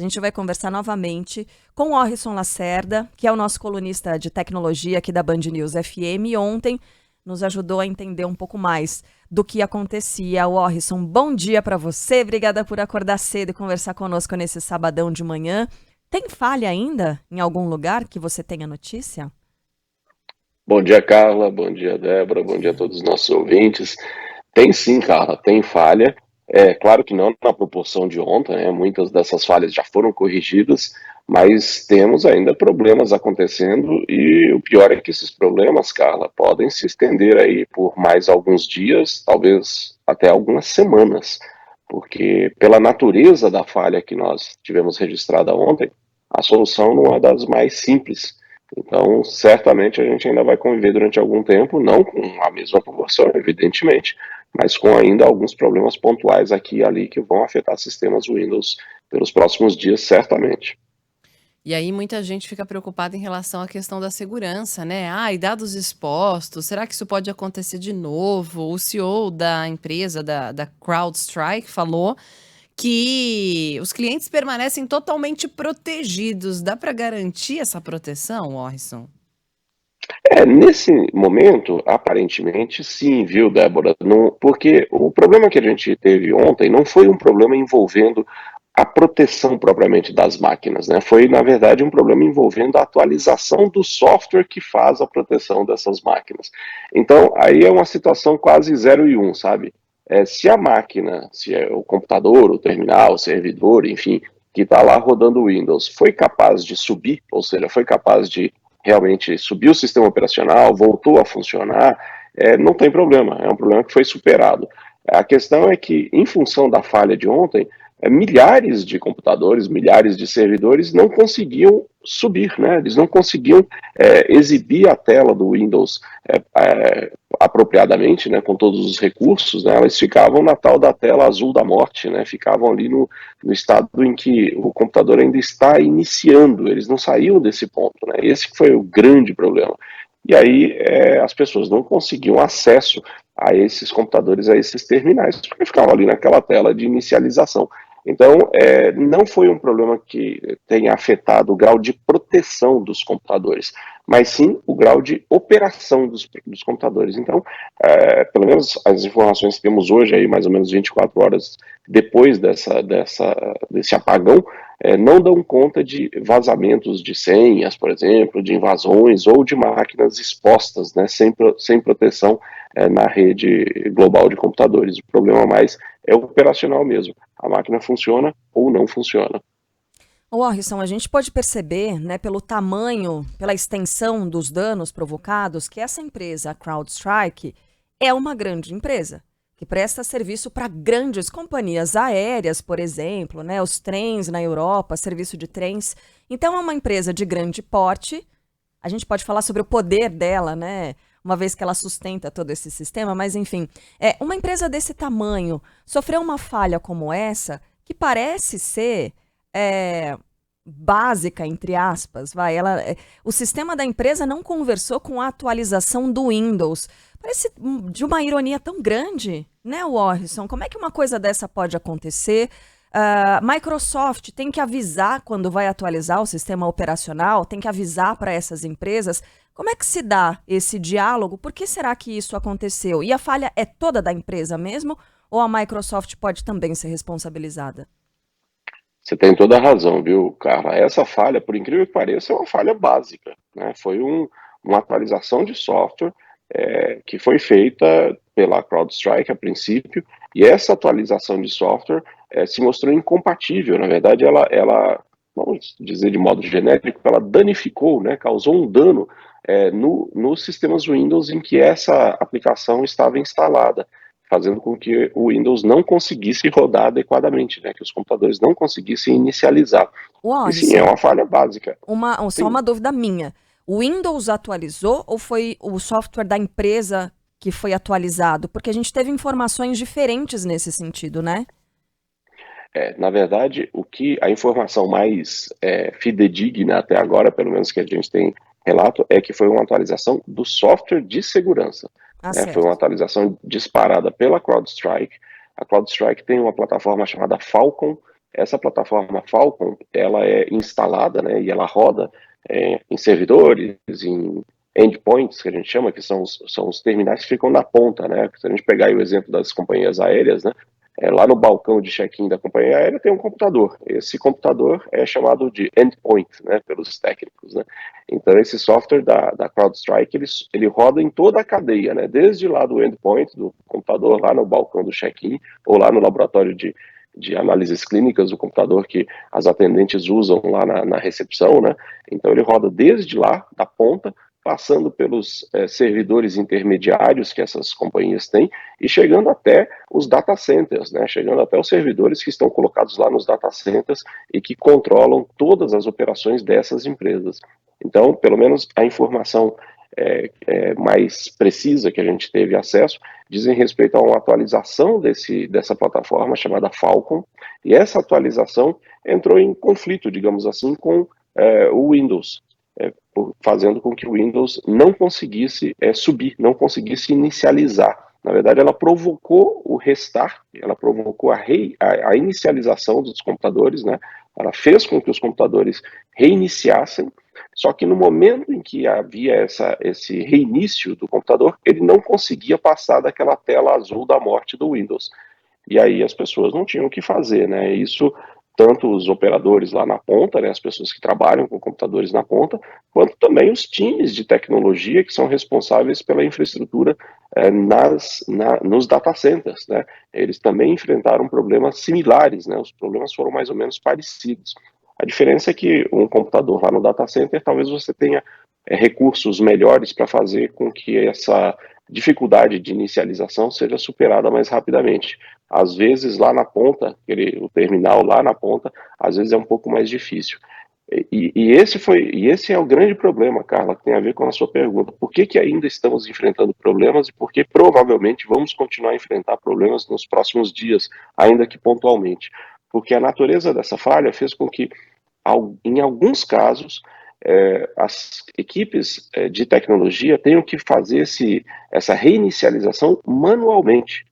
A gente vai conversar novamente com o Orrisson Lacerda, que é o nosso colunista de tecnologia aqui da Band News FM, e ontem nos ajudou a entender um pouco mais do que acontecia. O Orrisson, bom dia para você, obrigada por acordar cedo e conversar conosco nesse sabadão de manhã. Tem falha ainda em algum lugar que você tenha notícia? Bom dia, Carla. Bom dia, Débora. Bom dia a todos os nossos ouvintes. Tem sim, Carla, tem falha. É claro que não na proporção de ontem, né? Muitas dessas falhas já foram corrigidas, mas temos ainda problemas acontecendo e o pior é que esses problemas, Carla, podem se estender aí por mais alguns dias, talvez até algumas semanas, porque pela natureza da falha que nós tivemos registrada ontem, a solução não é das mais simples. Então, certamente a gente ainda vai conviver durante algum tempo, não com a mesma proporção, evidentemente, mas com ainda alguns problemas pontuais aqui e ali que vão afetar sistemas Windows pelos próximos dias, certamente. E aí muita gente fica preocupada em relação à questão da segurança, né? Ah, e dados expostos, será que isso pode acontecer de novo? O CEO da empresa, da CrowdStrike, falou que os clientes permanecem totalmente protegidos. Dá para garantir essa proteção, Orson? Nesse momento, aparentemente, sim, viu, Débora? Não, porque o problema que a gente teve ontem não foi um problema envolvendo a proteção propriamente das máquinas, né? Foi, na verdade, um problema envolvendo a atualização do software que faz a proteção dessas máquinas. Então, aí é uma situação quase 0 e 1, sabe? Se a máquina, se é o computador, o terminal, o servidor, enfim, que está lá rodando o Windows, foi capaz de subir, ou seja, foi capaz de realmente subiu o sistema operacional, voltou a funcionar, não tem problema, é um problema que foi superado. A questão é que, em função da falha de ontem, milhares de computadores, milhares de servidores não conseguiam subir, né? Eles não conseguiam exibir a tela do Windows apropriadamente, né, com todos os recursos, né, eles ficavam na tal da tela azul da morte, né, ficavam ali no estado em que o computador ainda está iniciando, eles não saíam desse ponto, né, esse foi o grande problema. E aí as pessoas não conseguiam acesso a esses computadores, a esses terminais, porque ficavam ali naquela tela de inicialização. Então, não foi um problema que tenha afetado o grau de proteção dos computadores, mas sim o grau de operação dos computadores. Então, pelo menos as informações que temos hoje, aí, mais ou menos 24 horas depois desse apagão, não dão conta de vazamentos de senhas, por exemplo, de invasões ou de máquinas expostas, né, sem proteção na rede global de computadores. O problema mais é operacional mesmo. A máquina funciona ou não funciona. Ô, Orrisson, a gente pode perceber, né, pelo tamanho, pela extensão dos danos provocados, que essa empresa, a CrowdStrike, é uma grande empresa, que presta serviço para grandes companhias aéreas, por exemplo, né, os trens na Europa, serviço de trens. Então, é uma empresa de grande porte. A gente pode falar sobre o poder dela, né, uma vez que ela sustenta todo esse sistema, mas enfim, uma empresa desse tamanho sofreu uma falha como essa, que parece ser básica, entre aspas, vai. O sistema da empresa não conversou com a atualização do Windows. Parece de uma ironia tão grande, né, Orrisson? Como é que uma coisa dessa pode acontecer? Microsoft tem que avisar quando vai atualizar o sistema operacional, tem que avisar para essas empresas. Como é que se dá esse diálogo? Por que será que isso aconteceu? E a falha é toda da empresa mesmo? Ou a Microsoft pode também ser responsabilizada? Você tem toda a razão, viu, Carla? Essa falha, por incrível que pareça, é uma falha básica, né? Foi uma atualização de software que foi feita pela CrowdStrike a princípio, e essa atualização de software se mostrou incompatível. Na verdade, vamos dizer de modo genérico, ela danificou, né? Causou um dano nos sistemas Windows em que essa aplicação estava instalada, fazendo com que o Windows não conseguisse rodar adequadamente, né, que os computadores não conseguissem inicializar. E sim, é Orrisson, uma falha básica. só Sim. uma dúvida minha. O Windows atualizou ou foi o software da empresa que foi atualizado? Porque a gente teve informações diferentes nesse sentido, né? Na verdade, a informação mais fidedigna até agora, pelo menos que a gente tem relato, é que foi uma atualização do software de segurança. Ah, Né? Foi uma certo. atualização disparada pela CrowdStrike. A CrowdStrike tem uma plataforma chamada Falcon, essa plataforma Falcon, ela é instalada, né, e ela roda em servidores, em endpoints, que a gente chama, que são os terminais que ficam na ponta, né? Se a gente pegar aí o exemplo das companhias aéreas, né? Lá no balcão de check-in da companhia aérea tem um computador. Esse computador é chamado de endpoint, né, pelos técnicos, né? Então esse software da CrowdStrike, ele roda em toda a cadeia, né? Desde lá do endpoint, do computador lá no balcão do check-in, ou lá no laboratório de análises clínicas do computador que as atendentes usam lá na recepção, né? Então ele roda desde lá, da ponta, passando pelos servidores intermediários que essas companhias têm e chegando até os data centers, né? Chegando até os servidores que estão colocados lá nos data centers e que controlam todas as operações dessas empresas. Então, pelo menos a informação mais precisa que a gente teve acesso dizem respeito a uma atualização dessa plataforma chamada Falcon, e essa atualização entrou em conflito, digamos assim, com o Windows, fazendo com que o Windows não conseguisse subir, não conseguisse inicializar. Na verdade, ela provocou o restart, ela provocou a inicialização dos computadores, né? Ela fez com que os computadores reiniciassem, só que no momento em que havia esse reinício do computador, ele não conseguia passar daquela tela azul da morte do Windows. E aí as pessoas não tinham o que fazer, né? Isso tanto os operadores lá na ponta, né, as pessoas que trabalham com computadores na ponta, quanto também os times de tecnologia que são responsáveis pela infraestrutura nos data centers, né? Eles também enfrentaram problemas similares, né? Os problemas foram mais ou menos parecidos. A diferença é que um computador lá no data center, talvez você tenha recursos melhores para fazer com que essa dificuldade de inicialização seja superada mais rapidamente. Às vezes, lá na ponta, o terminal lá na ponta, às vezes é um pouco mais difícil. Esse é o grande problema, Carla, que tem a ver com a sua pergunta. Por que ainda estamos enfrentando problemas e por que provavelmente vamos continuar a enfrentar problemas nos próximos dias, ainda que pontualmente? Porque a natureza dessa falha fez com que, em alguns casos, as equipes de tecnologia tenham que fazer essa reinicialização manualmente.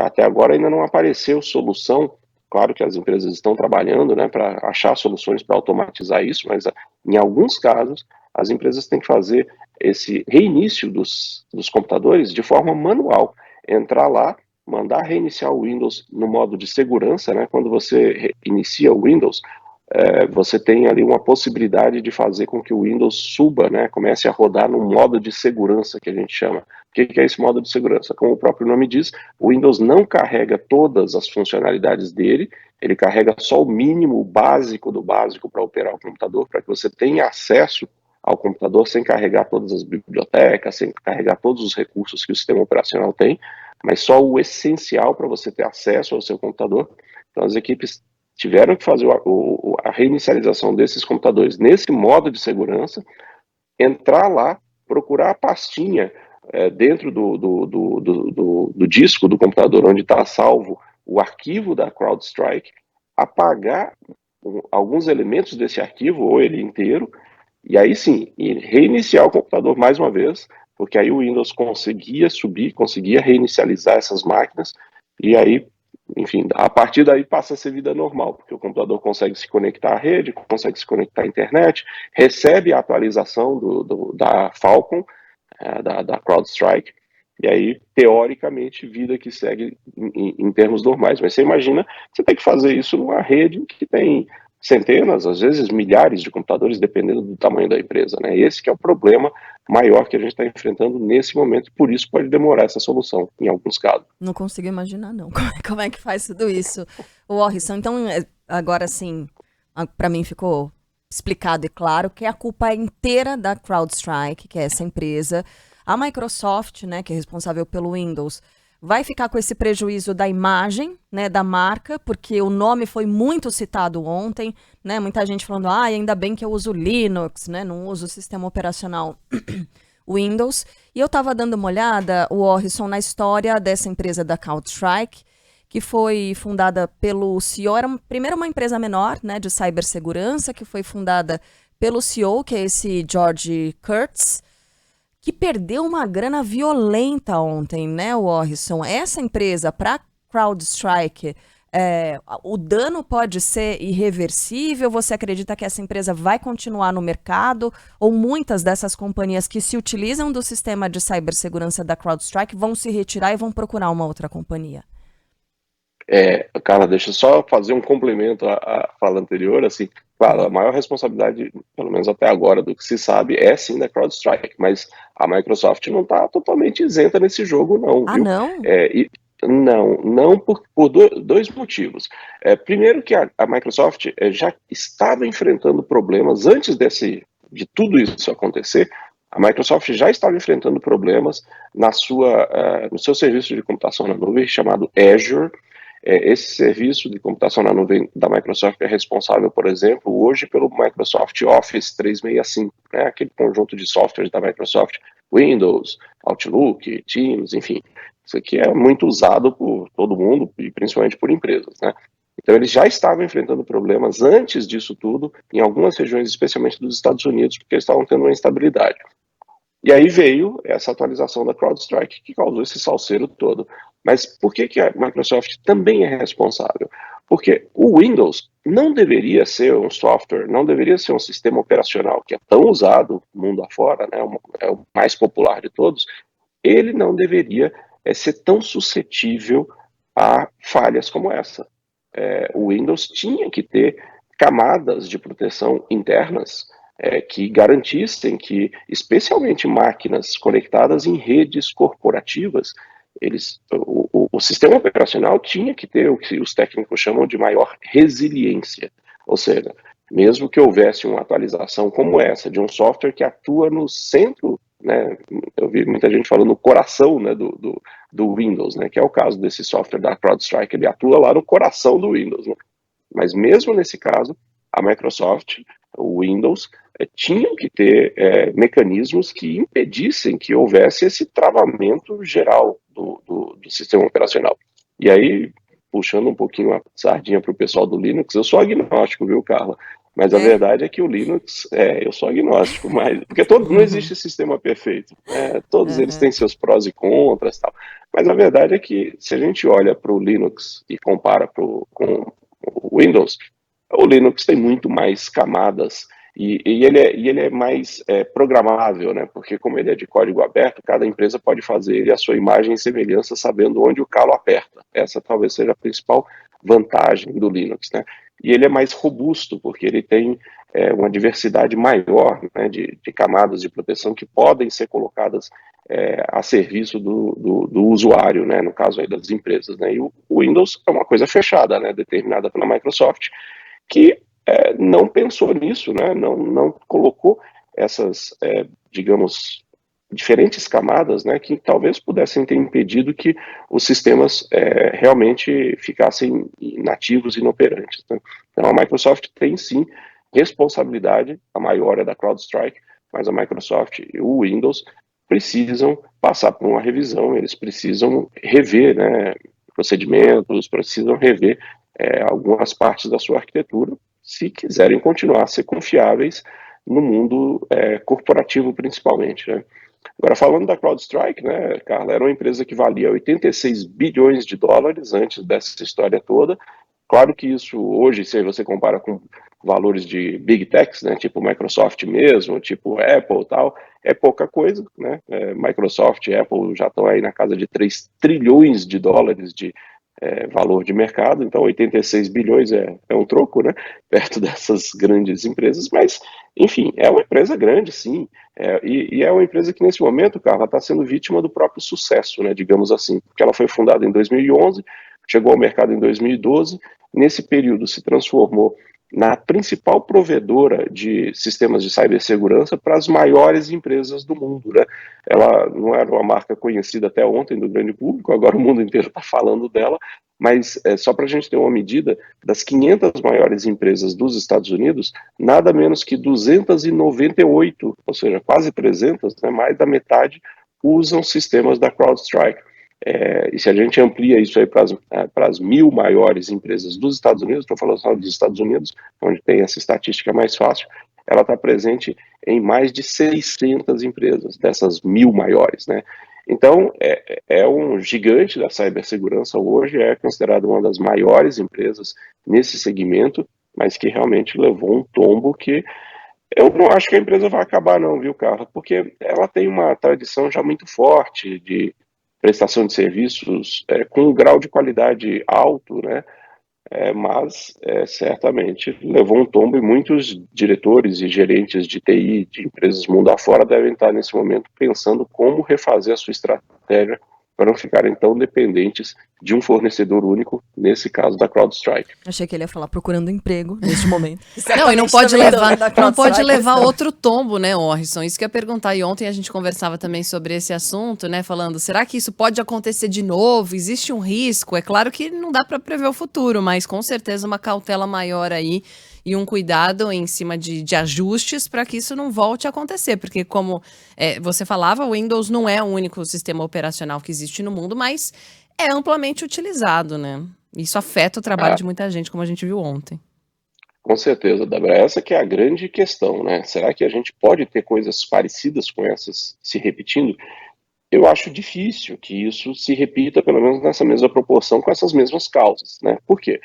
Até agora ainda não apareceu solução. Claro que as empresas estão trabalhando, né, para achar soluções para automatizar isso, mas em alguns casos as empresas têm que fazer esse reinício dos computadores de forma manual. Entrar lá, mandar reiniciar o Windows no modo de segurança, né? Quando você inicia o Windows, você tem ali uma possibilidade de fazer com que o Windows suba, né, comece a rodar no modo de segurança que a gente chama. O que é esse modo de segurança? Como o próprio nome diz, o Windows não carrega todas as funcionalidades dele, ele carrega só o mínimo, o básico do básico para operar o computador, para que você tenha acesso ao computador sem carregar todas as bibliotecas, sem carregar todos os recursos que o sistema operacional tem, mas só o essencial para você ter acesso ao seu computador. Então as equipes tiveram que fazer a reinicialização desses computadores nesse modo de segurança, entrar lá, procurar a pastinha dentro do disco do computador onde está salvo o arquivo da CrowdStrike, apagar alguns elementos desse arquivo, ou ele inteiro, e aí sim, reiniciar o computador mais uma vez, porque aí o Windows conseguia subir, conseguia reinicializar essas máquinas, e aí, enfim, a partir daí passa a ser vida normal, porque o computador consegue se conectar à rede, consegue se conectar à internet, recebe a atualização da Falcon, da CrowdStrike, e aí, teoricamente, vida que segue em termos normais. Mas você imagina, você tem que fazer isso numa rede que tem centenas, às vezes milhares de computadores, dependendo do tamanho da empresa, né? Esse que é o problema maior que a gente está enfrentando nesse momento, e por isso pode demorar essa solução, em alguns casos. Não consigo imaginar, não. Como é que faz tudo isso? O Orrisson, então, agora sim, para mim ficou explicado e claro que a culpa é inteira da CrowdStrike, que é essa empresa. A Microsoft, né, que é responsável pelo Windows, vai ficar com esse prejuízo da imagem, né, da marca, porque o nome foi muito citado ontem, né, muita gente falando, ainda bem que eu uso Linux, né, não uso o sistema operacional Windows. E eu estava dando uma olhada, o Orrisson, na história dessa empresa da CrowdStrike, que foi fundada pelo CEO, era primeiro uma empresa menor, né, de cibersegurança, que foi fundada pelo CEO, que é esse George Kurtz, que perdeu uma grana violenta ontem, né, o Orrisson? Essa empresa, para CrowdStrike, O dano pode ser irreversível? Você acredita que essa empresa vai continuar no mercado? Ou muitas dessas companhias que se utilizam do sistema de cibersegurança da CrowdStrike vão se retirar e vão procurar uma outra companhia? Carla, deixa eu só fazer um complemento à fala anterior, assim, claro, a maior responsabilidade, pelo menos até agora, do que se sabe, é sim da CrowdStrike, mas a Microsoft não está totalmente isenta nesse jogo, não, Ah, viu? não? Não por dois motivos. Primeiro que a Microsoft já estava enfrentando problemas antes de tudo isso acontecer. A Microsoft já estava enfrentando problemas no seu serviço de computação na nuvem chamado Azure. Esse serviço de computação na nuvem da Microsoft é responsável, por exemplo, hoje pelo Microsoft Office 365, né, aquele conjunto de softwares da Microsoft, Windows, Outlook, Teams, enfim. Isso aqui é muito usado por todo mundo e principalmente por empresas, né? Então eles já estavam enfrentando problemas antes disso tudo, em algumas regiões, especialmente dos Estados Unidos, porque eles estavam tendo uma instabilidade. E aí veio essa atualização da CrowdStrike que causou esse salseiro todo. Mas por que a Microsoft também é responsável? Porque o Windows não deveria ser um software, não deveria ser um sistema operacional que é tão usado mundo afora, né, é o mais popular de todos, ele não deveria ser tão suscetível a falhas como essa. O Windows tinha que ter camadas de proteção internas que garantissem que, especialmente máquinas conectadas em redes corporativas, o sistema operacional tinha que ter o que os técnicos chamam de maior resiliência. Ou seja, mesmo que houvesse uma atualização como essa, de um software que atua no centro, né, eu vi muita gente falando no coração, né, do Windows, né, que é o caso desse software da CrowdStrike, ele atua lá no coração do Windows, né? Mas mesmo nesse caso, a Microsoft, o Windows, tinham que ter mecanismos que impedissem que houvesse esse travamento geral do sistema operacional. E aí, puxando um pouquinho a sardinha para o pessoal do Linux, eu sou agnóstico, viu, Carla? Mas a verdade é que o Linux, eu sou agnóstico, mas porque não existe sistema perfeito, né? Todos eles têm seus prós e contras, tal. Mas a verdade é que se a gente olha para o Linux e compara com o Windows, o Linux tem muito mais camadas e ele é mais programável, né? Porque como ele é de código aberto, cada empresa pode fazer a sua imagem e semelhança sabendo onde o calo aperta. Essa talvez seja a principal vantagem do Linux, né? E ele é mais robusto, porque ele tem uma diversidade maior, né, de camadas de proteção que podem ser colocadas a serviço do usuário, né, no caso aí das empresas, né, e o Windows é uma coisa fechada, né, determinada pela Microsoft, que não pensou nisso, né, não colocou essas, digamos, diferentes camadas, né, que talvez pudessem ter impedido que os sistemas realmente ficassem inativos e inoperantes, né? Então a Microsoft tem sim responsabilidade, a maior é da CrowdStrike, mas a Microsoft e o Windows precisam passar por uma revisão, eles precisam rever, né, procedimentos, precisam rever algumas partes da sua arquitetura, se quiserem continuar a ser confiáveis no mundo corporativo principalmente, né? Agora, falando da CrowdStrike, né, Carla, era uma empresa que valia 86 bilhões de dólares antes dessa história toda. Claro que isso hoje, se você compara com valores de big techs, né, tipo Microsoft mesmo, tipo Apple e tal, é pouca coisa, né? Microsoft e Apple já estão aí na casa de 3 trilhões de dólares de valor de mercado, então 86 bilhões é um troco, né, perto dessas grandes empresas, mas, enfim, é uma empresa grande, sim, e é uma empresa que nesse momento, Carla, está sendo vítima do próprio sucesso, né, digamos assim, porque ela foi fundada em 2011, chegou ao mercado em 2012, nesse período se transformou na principal provedora de sistemas de cibersegurança para as maiores empresas do mundo, né? Ela não era uma marca conhecida até ontem do grande público, agora o mundo inteiro está falando dela, mas só para a gente ter uma medida, das 500 maiores empresas dos Estados Unidos, nada menos que 298, ou seja, quase 300, né, mais da metade, usam sistemas da CrowdStrike. E se a gente amplia isso aí para as 1.000 maiores empresas dos Estados Unidos, estou falando só dos Estados Unidos, onde tem essa estatística mais fácil, ela está presente em mais de 600 empresas, dessas 1.000 maiores, né? Então, é um gigante da cibersegurança hoje, é considerado uma das maiores empresas nesse segmento, mas que realmente levou um tombo que eu não acho que a empresa vai acabar não, viu, Carla? Porque ela tem uma tradição já muito forte de prestação de serviços com um grau de qualidade alto, né? Mas certamente levou um tombo e muitos diretores e gerentes de TI de empresas mundo afora devem estar nesse momento pensando como refazer a sua estratégia para não ficarem tão dependentes de um fornecedor único, nesse caso da CrowdStrike. Achei que ele ia falar procurando emprego neste momento. Não, e não pode levar outro tombo, né, Orson? Isso que eu ia perguntar. E ontem a gente conversava também sobre esse assunto, né? Falando, será que isso pode acontecer de novo? Existe um risco? É claro que não dá para prever o futuro, mas com certeza uma cautela maior aí e um cuidado em cima de ajustes para que isso não volte a acontecer. Porque como você falava, o Windows não é o único sistema operacional que existe no mundo, mas é amplamente utilizado, né? Isso afeta o trabalho de muita gente, como a gente viu ontem. Com certeza, Débora. Essa que é a grande questão, né? Será que a gente pode ter coisas parecidas com essas se repetindo? Eu acho difícil que isso se repita, pelo menos nessa mesma proporção, com essas mesmas causas, né? Por quê?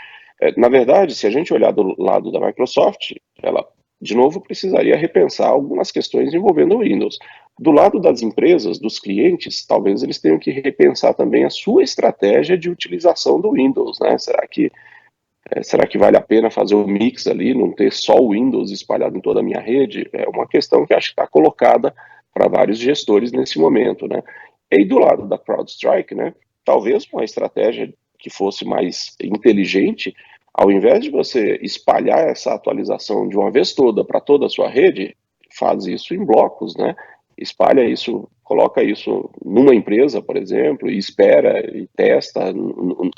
Na verdade, se a gente olhar do lado da Microsoft, ela, de novo, precisaria repensar algumas questões envolvendo o Windows. Do lado das empresas, dos clientes, talvez eles tenham que repensar também a sua estratégia de utilização do Windows, né? Será que vale a pena fazer um mix ali, não ter só o Windows espalhado em toda a minha rede? É uma questão que acho que está colocada para vários gestores nesse momento, né? E do lado da CrowdStrike, né? Talvez uma estratégia que fosse mais inteligente, ao invés de você espalhar essa atualização de uma vez toda para toda a sua rede, faz isso em blocos, né? Espalha isso, coloca isso numa empresa, por exemplo, e espera e testa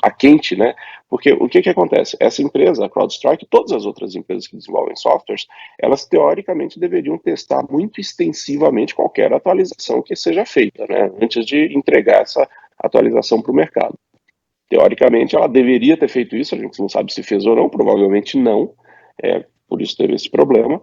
a quente, né? Porque o que acontece? Essa empresa, a CrowdStrike, e todas as outras empresas que desenvolvem softwares, elas teoricamente deveriam testar muito extensivamente qualquer atualização que seja feita, né? Antes de entregar essa atualização para o mercado. Teoricamente, ela deveria ter feito isso, a gente não sabe se fez ou não, provavelmente não, por isso teve esse problema,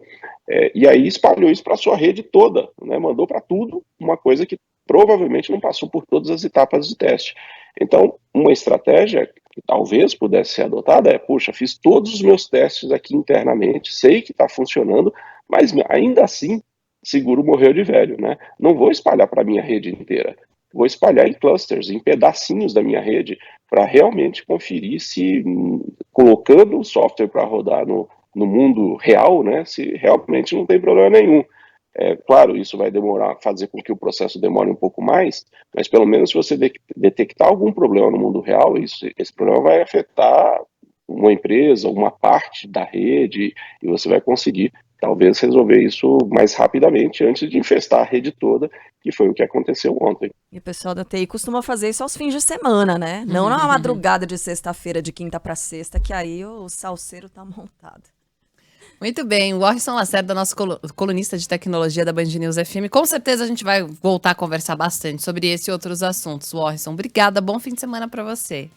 e aí espalhou isso para a sua rede toda, né? Mandou para tudo uma coisa que provavelmente não passou por todas as etapas de teste. Então, uma estratégia que talvez pudesse ser adotada puxa, fiz todos os meus testes aqui internamente, sei que está funcionando, mas ainda assim, seguro morreu de velho, né? Não vou espalhar para a minha rede inteira, vou espalhar em clusters, em pedacinhos da minha rede, para realmente conferir se, colocando o software para rodar no mundo real, né, se realmente não tem problema nenhum. Claro, isso vai demorar, fazer com que o processo demore um pouco mais, mas pelo menos se você detectar algum problema no mundo real, esse problema vai afetar uma empresa, uma parte da rede, e você vai conseguir talvez resolver isso mais rapidamente antes de infestar a rede toda, que foi o que aconteceu ontem. E o pessoal da TI costuma fazer isso aos fins de semana, né? Não na madrugada de sexta-feira, de quinta para sexta, que aí o salseiro tá montado. Muito bem, o Orson Lacerda, nosso colunista de tecnologia da Band News FM. Com certeza a gente vai voltar a conversar bastante sobre esse e outros assuntos. Orson, obrigada, bom fim de semana para você.